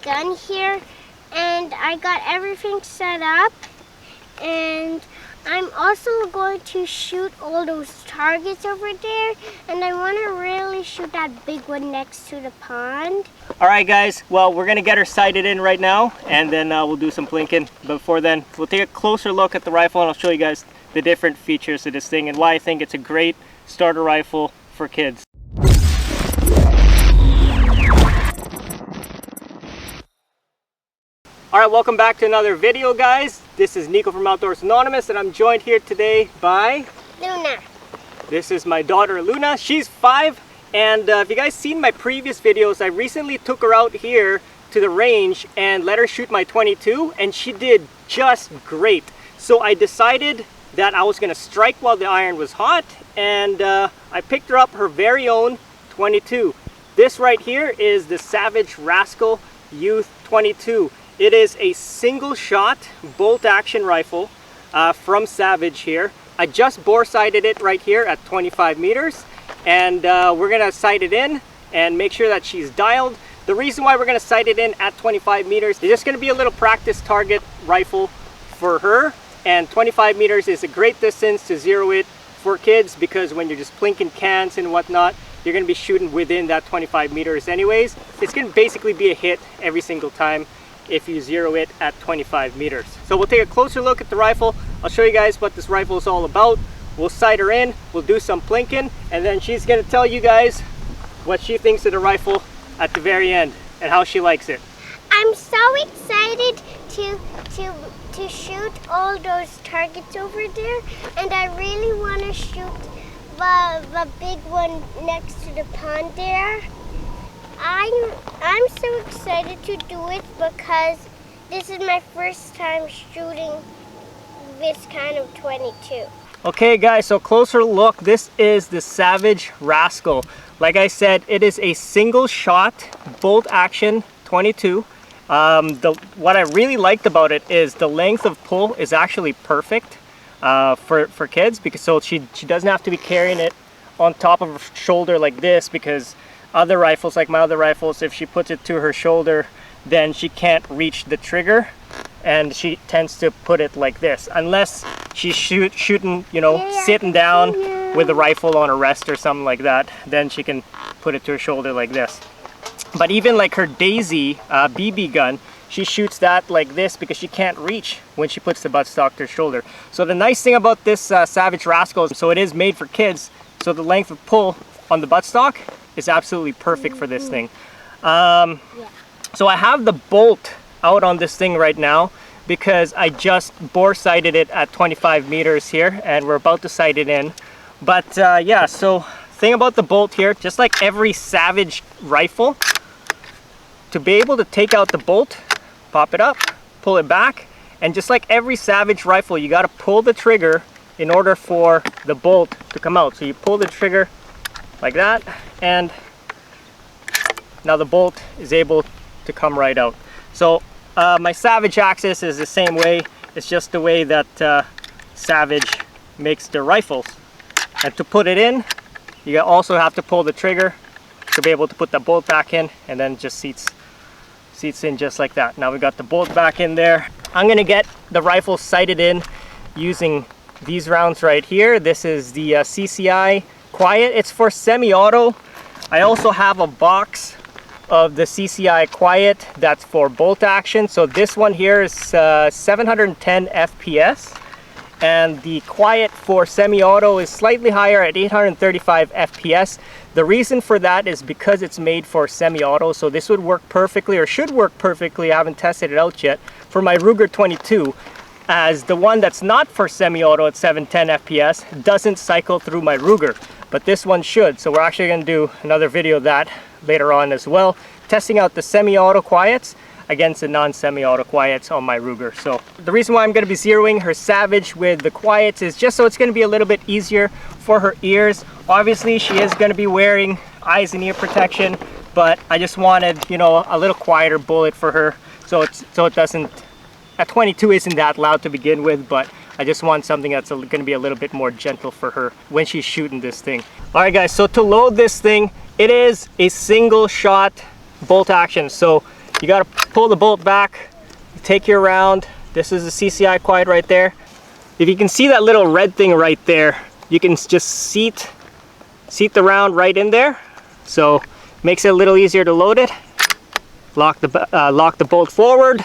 gun here, and I got everything set up, and I'm also going to shoot all those targets over there, and I want to really shoot that big one next to the pond. All right, guys, well, we're gonna get her sighted in right now, and then we'll do some plinking. But before then, we'll take a closer look at the rifle, and I'll show you guys the different features of this thing and why I think it's a great starter rifle for kids. All right, welcome back to another video, guys. This is Nico from Outdoors Anonymous, and I'm joined here today by Luna. This is my daughter Luna. She's 5, and if you guys seen my previous videos, I recently took her out here to the range and let her shoot my 22, and she did just great. So I decided that I was gonna strike while the iron was hot, and I picked her up her very own 22. This right here is the Savage Rascal Youth 22. It is a single shot bolt action rifle from Savage here. I just bore sighted it right here at 25 meters, and we're gonna sight it in and make sure that she's dialed. The reason why we're gonna sight it in at 25 meters is just gonna be a little practice target rifle for her, and 25 meters is a great distance to zero it for kids, because when you're just plinking cans and whatnot, you're gonna be shooting within that 25 meters anyways. It's gonna basically be a hit every single time if you zero it at 25 meters. So we'll take a closer look at the rifle. I'll show you guys what this rifle is all about. We'll sight her in, we'll do some plinking, and then she's gonna tell you guys what she thinks of the rifle at the very end and how she likes it. I'm so excited to shoot all those targets over there, and I really want to shoot the big one next to the pond there. I'm so excited to do it because this is my first time shooting this kind of 22. Okay guys, so closer look. This is the Savage Rascal. Like I said, it is a single shot bolt action 22. What I really liked about it is the length of pull is actually perfect for kids, because so she doesn't have to be carrying it on top of her shoulder like this, because other rifles, like my other rifles, if she puts it to her shoulder, then she can't reach the trigger, and she tends to put it like this, unless she's shooting, you know, sitting down with the rifle on a rest or something like that, then she can put it to her shoulder like this. But even like her Daisy BB gun, she shoots that like this because she can't reach when she puts the buttstock to her shoulder. So the nice thing about this Savage Rascal is, so it is made for kids, so the length of pull on the buttstock is absolutely perfect for this thing. So I have the bolt out on this thing right now because I just bore sighted it at 25 meters here, and we're about to sight it in. But yeah, so thing about the bolt here, just like every Savage rifle, to be able to take out the bolt, pop it up, pull it back, and just like every Savage rifle, you got to pull the trigger in order for the bolt to come out. So you pull the trigger like that, and now the bolt is able to come right out. So my Savage axis is the same way. It's just the way that Savage makes their rifles. And to put it in, you also have to pull the trigger to be able to put the bolt back in, and then just seats in just like that. Now we got the bolt back in there. I'm gonna get the rifle sighted in using these rounds right here. This is the CCI Quiet. It's for semi-auto. I also have a box of the CCI Quiet that's for bolt action. So this one here is 710 FPS, and the Quiet for semi-auto is slightly higher at 835 FPS. The reason for that is because it's made for semi-auto, so this would work perfectly, or should work perfectly, I haven't tested it out yet, for my Ruger 22, as the one that's not for semi-auto at 710 FPS doesn't cycle through my Ruger, but this one should. So we're actually going to do another video of that later on as well, testing out the semi-auto Quiets against the non-semi-auto Quiets on my Ruger. So the reason why I'm going to be zeroing her Savage with the Quiets is just so it's going to be a little bit easier for her ears. Obviously she is going to be wearing eyes and ear protection, but I just wanted, you know, a little quieter bullet for her, so it doesn't, at 22 isn't that loud to begin with, but I just want something that's going to be a little bit more gentle for her when she's shooting this thing. All right guys, so to load this thing, it is a single shot bolt action. So you got to pull the bolt back, take your round. This is the CCI quiet right there. If you can see that little red thing right there, you can just seat the round right in there. So makes it a little easier to load it. Lock the bolt forward.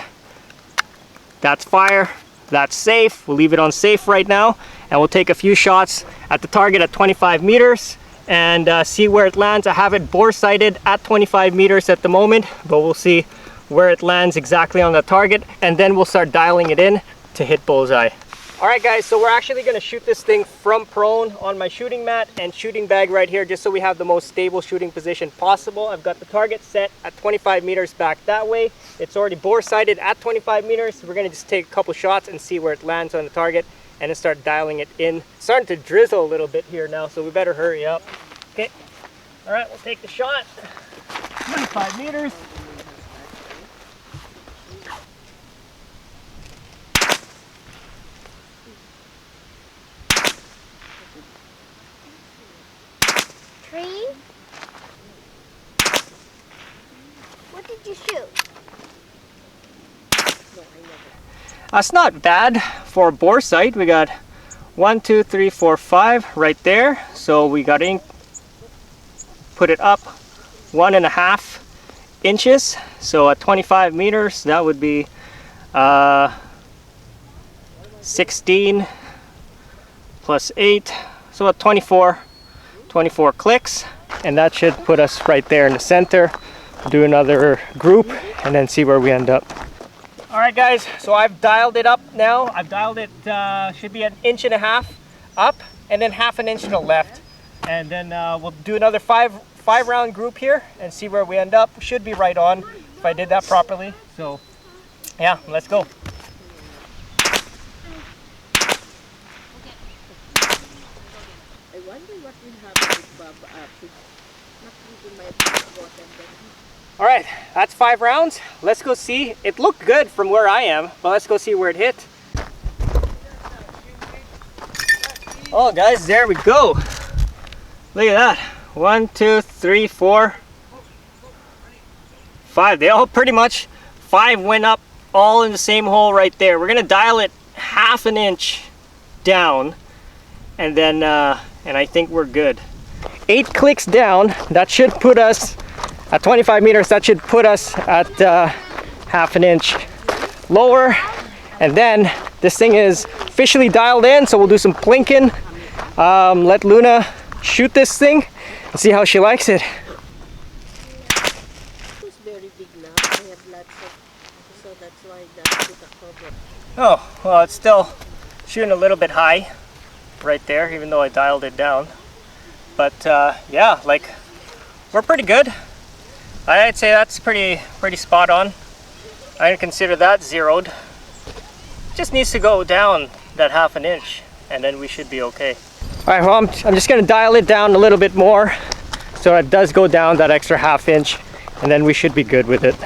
That's fire. That's safe. We'll leave it on safe right now, and we'll take a few shots at the target at 25 meters and see where it lands. I have it bore sighted at 25 meters at the moment, but we'll see where it lands exactly on the target, and then we'll start dialing it in to hit bullseye. All right guys, so we're actually going to shoot this thing from prone on my shooting mat and shooting bag right here, just so we have the most stable shooting position possible. I've got the target set at 25 meters back that way. It's already bore sighted at 25 meters. We're going to just take a couple shots and see where it lands on the target and then start dialing it in. It's starting to drizzle a little bit here now, so we better hurry up. Okay, all right, we'll take the shot. 25 meters. What did you shoot? That's not bad for a bore sight. We got 1, 2, 3, 4, 5 right there. So we got to put it up 1.5 inches. So at 25 meters, that would be 16 plus 8. So at 24 clicks. And that should put us right there in the center. Do another group and then see where we end up. All right guys, so I've dialed it up now. I've dialed it, should be 1.5 inches up and then 1/2 inch to the left. And then we'll do another five round group here and see where we end up. Should be right on if I did that properly. So yeah, let's go. I wonder what will happen with Bob after not using my bottom. All right, that's 5 rounds. Let's go see. It looked good from where I am, but let's go see where it hit. Oh guys, there we go. Look at that. 1, 2, 3, 4, 5. They all pretty much, 5 went up all in the same hole right there. We're gonna dial it 1/2 inch down, and then and I think we're good. 8 clicks down. That should put us at 25 meters. That should put us at 1/2 inch lower. And then this thing is officially dialed in, so we'll do some plinking. Let Luna shoot this thing and see how she likes it. It's very big now. I have lots of, so that's why that's with the cover. Oh, well, it's still shooting a little bit high right there, even though I dialed it down. But yeah, like, we're pretty good. I'd say that's pretty spot on. I consider that zeroed. Just needs to go down that 1/2 inch, and then we should be okay. All right, well, I'm just gonna dial it down a little bit more, so it does go down that extra 1/2 inch, and then we should be good with it.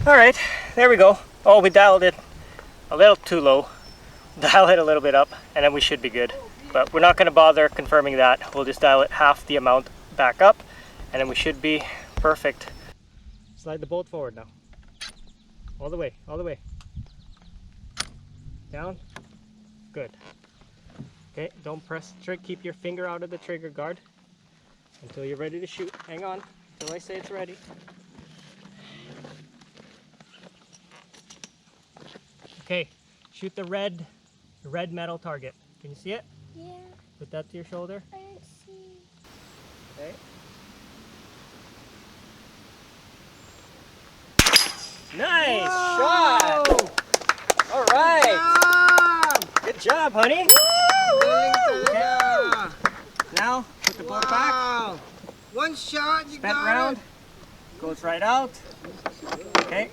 All right, there we go. Oh, we dialed it a little too low. Dial it a little bit up, and then we should be good. But we're not going to bother confirming that. We'll just dial it half the amount back up, and then we should be perfect. Slide the bolt forward now. All the way, all the way. Down. Good. Okay, don't press the trigger. Keep your finger out of the trigger guard until you're ready to shoot. Hang on until I say it's ready. Okay, shoot the red metal target. Can you see it? Yeah, Put that to your shoulder. I don't see. Okay. Nice shot! All right. Good job, honey. Okay. Now, put the bolt back. One shot, you Spent got round. it. Goes right out. Okay.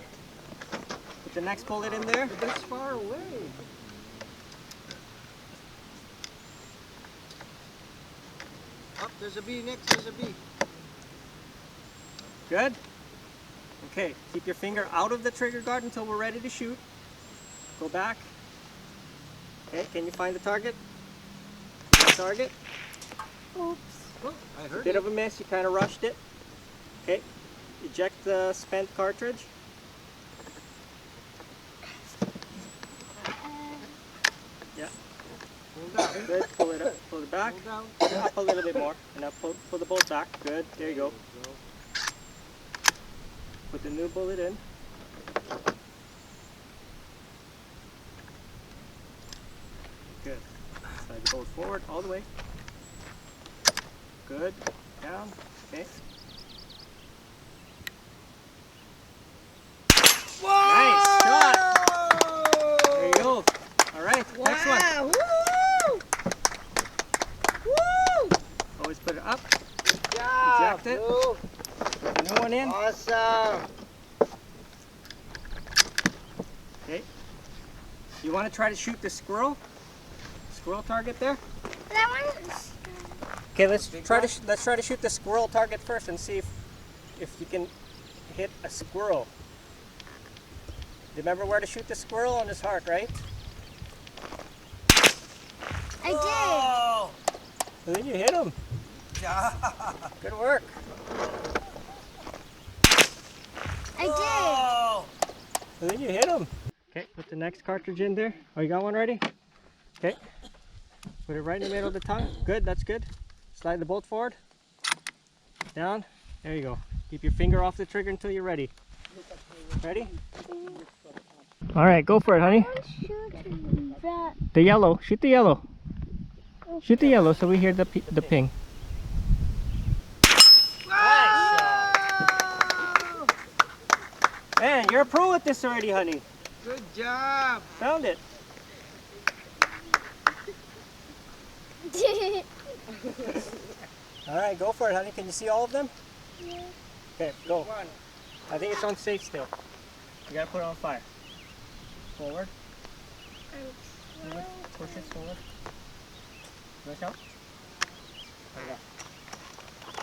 Put the next bullet in there. But that's far away. Oh, there's a bee next, there's a bee. Good. Okay, keep your finger out of the trigger guard until we're ready to shoot. Go back. Okay, can you find the target? target. Oops. Oh, I heard Bit it. of a miss, you kind of rushed it. Okay, eject the spent cartridge. Yeah, Hold down. good. Pull it up, pull it back. Hold down. Up a little bit more. And now pull the bolt back. Good, there you go. Put the new bullet in. Good. Slide the bolt forward all the way. Good. Down. Okay. Nice shot. There you go. All right. Next one. Wow! Woo! Woo! Always put it up. Good job, Eject it. Lou. Put the new one in. Awesome. Okay. You want to try to shoot the squirrel? Squirrel target there. That one's. Okay, let's try to shoot the squirrel target first and see if you can hit a squirrel. Remember where to shoot the squirrel? On his heart, right? I And then you hit him. Good work. did. I And then you hit him. Okay, put the next cartridge in there. Oh, you got one ready? Okay. Put it right in the middle of the tongue. Good, that's good. Slide the bolt forward. Down. There you go. Keep your finger off the trigger until you're ready. Ready? All right, go for it, honey. did. Shooting that. The yellow. Shoot the yellow. Shoot the yellow so we hear the ping. Man, you're a pro at this already, honey. Good job. Found it. All right, go for it, honey. Can you see all of them? Yeah. Okay, go. One. I think it's on safe still. You gotta put it on fire. Forward. Forward. Push it forward. Push out. There you go.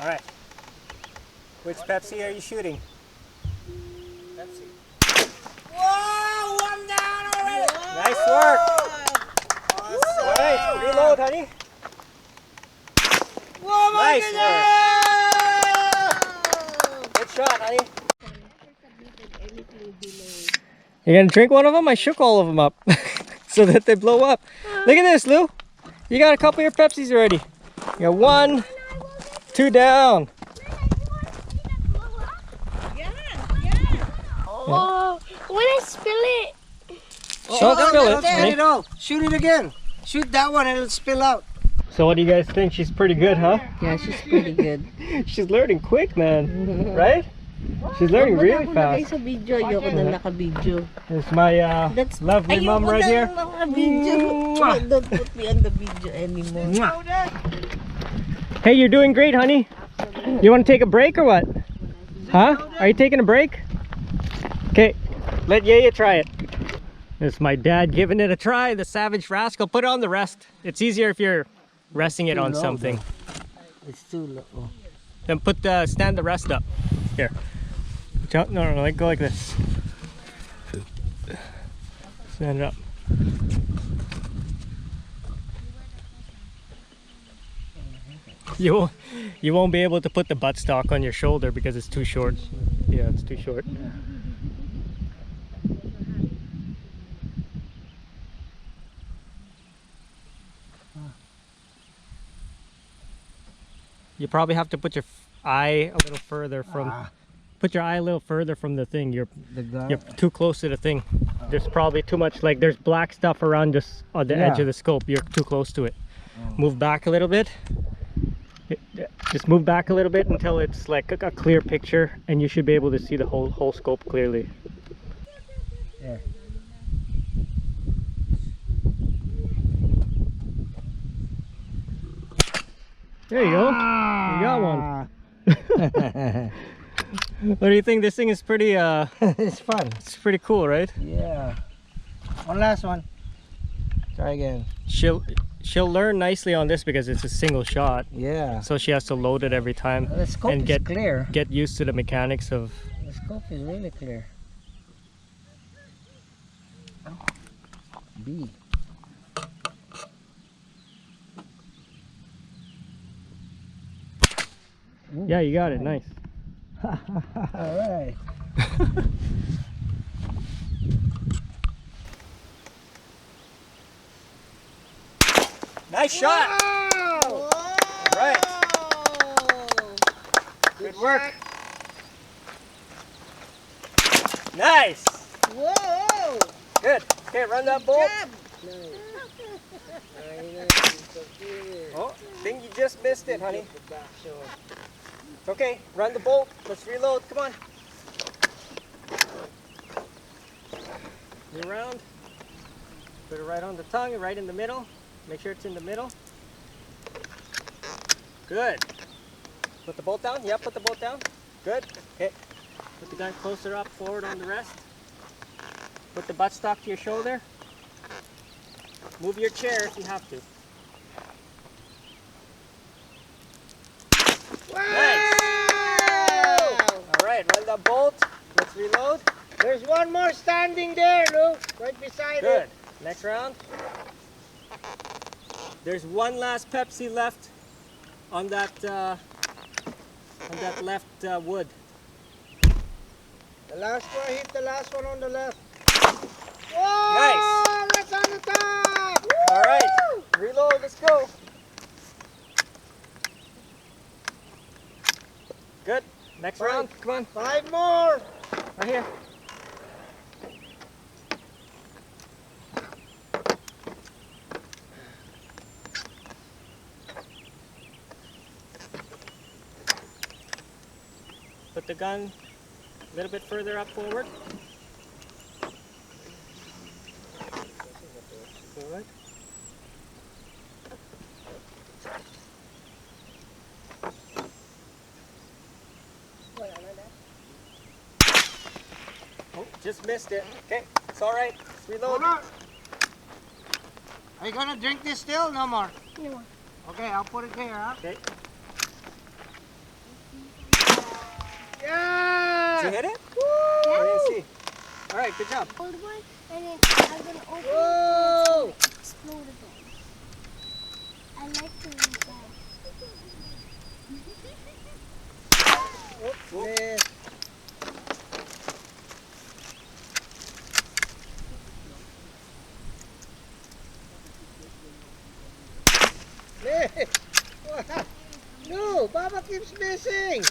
All right. Which Pepsi are you shooting? Pepsi. Whoa! One down already. Nice work. Awesome. All right, reload, honey. Whoa, my Nice goodness! Good shot, honey. You gonna drink one of them? I shook all of them up so that they blow up. Look at this, Lou. You got a couple of your Pepsis already. You got 1, 2 down. Yeah, yeah. Oh, when I spill it. Don't spill it, Get honey. it all. Shoot it again. Shoot that one and it'll spill out. So what do you guys think? She's pretty good, huh? Yeah, she's pretty good. She's learning quick, man. Right? She's learning really fast. Sa video, ayoko na naka-video. It's my lovely mom right here. Naka-video. Don't put me on the video anymore. Hey, you're doing great, honey. You want to take a break or what? Huh? Are you taking a break? Okay, let Yaya try it. It's my dad giving it a try, the Savage Rascal. Put it on the rest. It's easier if you're resting it on something. It's too low. Then stand the rest up. Here. No, like go like this. Stand it up. You won't be able to put the buttstock on your shoulder because it's too short. Yeah, it's too short. You probably have to put your eye a little further from. Put your eye a little further from the thing. You're too close to the thing. There's probably too much, like there's black stuff around just on the edge of the scope. You're too close to it. Move back a little bit. Just move back a little bit until it's like a clear picture, and you should be able to see the whole scope clearly. Yeah. There you go. You got one. What do you think? This thing is pretty It's fun. it's pretty cool, right? Yeah. One last one. Try again. She'll learn nicely on this because it's a single shot. Yeah. So she has to load it every time The scope and is clear. get used to the mechanics of. The scope is really clear. B. Yeah, you got it. Nice. All right. Nice shot. Wow! Right. Good work. Nice. Whoa! Good. Okay, run that bolt. Oh, I think you just missed it, honey. Okay, run the bolt. Let's reload. Come on. New round. Put it right on the tongue, right in the middle. Make sure it's in the middle. Good. Put the bolt down. Yep, put the bolt down. Good. Okay. Put the gun closer up, forward on the rest. Put the buttstock to your shoulder. Move your chair if you have to. Nice. All right, run the bolt. Let's reload. There's one more standing there, Lou. Right beside Good. it. Next round. There's one last Pepsi left on that left wood. The last one, hit the last one on the left. Nice. That's on the top. All right, reload. Let's go. Good. Next round. Come on. 5 more. Right here. Put the gun a little bit further up forward. All right. Oh, just missed it. Okay, it's all right. Let's reload. Hold on. Are you gonna drink this still? No more. No. Okay, I'll put it there, huh? Okay. Yeah! Did you hit it? Woo! I didn't see. All right, good job. Old one, and then I'm gonna open Whoa! it and explode again. I like to do that. Oops, missed. Missed. What? No, Baba keeps missing.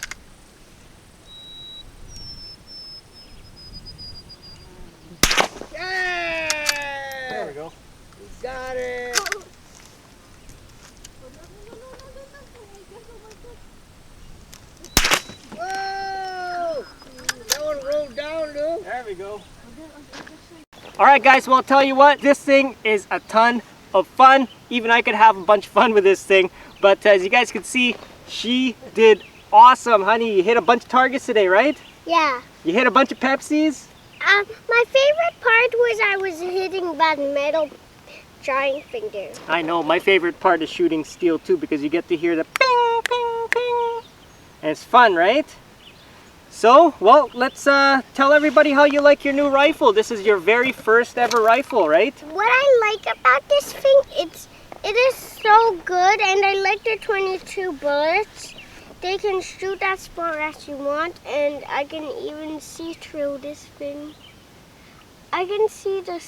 Yeah! There we go. We got it. Whoa! That one rolled down, Lou. There we go. All right, guys, well, I'll tell you what, this thing is a ton of fun. Even I could have a bunch of fun with this thing. But as you guys can see, she did awesome, honey. You hit a bunch of targets today, right? Yeah. You hit a bunch of Pepsis. My favorite part was I was hitting that metal giant finger. I know, my favorite part is shooting steel too, because you get to hear the ping, ping, ping. And it's fun, right? So, well, let's tell everybody how you like your new rifle. This is your very first ever rifle, right? What I like about this thing, it is so good, and I like the 22 bullets. They can shoot as far as you want, and I can even see through this thing. I can see the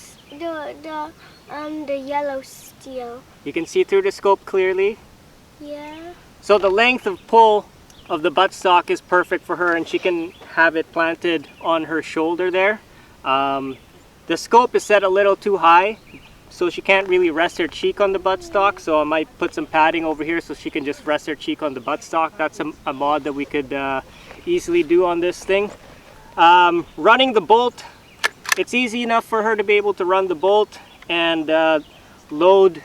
yellow steel. You can see through the scope clearly. Yeah. So the length of pull of the buttstock is perfect for her, and she can have it planted on her shoulder there. The scope is set a little too high, so she can't really rest her cheek on the buttstock, so I might put some padding over here so she can just rest her cheek on the buttstock. That's a mod that we could easily do on this thing. Running the bolt, it's easy enough for her to be able to run the bolt and load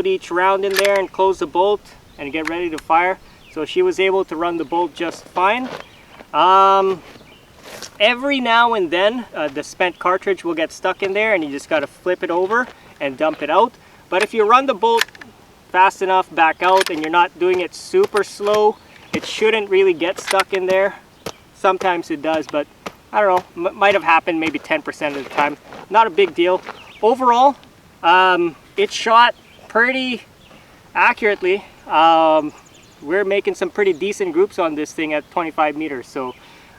each round in there and close the bolt and get ready to fire. So she was able to run the bolt just fine. Every now and then the spent cartridge will get stuck in there, and you just got to flip it over and dump it out. But if you run the bolt fast enough back out and you're not doing it super slow, it shouldn't really get stuck in there. Sometimes it does, but I don't know, might have happened maybe 10% of the time. Not a big deal. Overall, it shot pretty accurately. we're making some pretty decent groups on this thing at 25 meters. So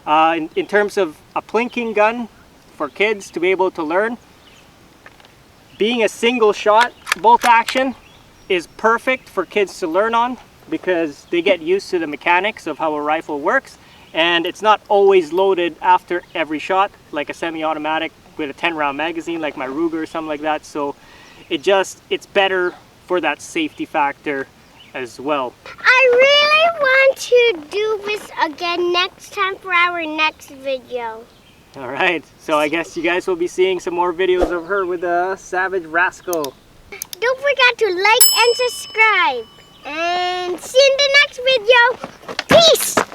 in terms of a plinking gun for kids to be able to learn, being a single shot bolt action is perfect for kids to learn on, because they get used to the mechanics of how a rifle works, and it's not always loaded after every shot like a semi-automatic with a 10-round magazine like my Ruger or something like that. So it's better for that safety factor as well. I really want to do this again next time for our next video. All right, so I guess you guys will be seeing some more videos of her with the Savage Rascal. Don't forget to like and subscribe. And see you in the next video. Peace!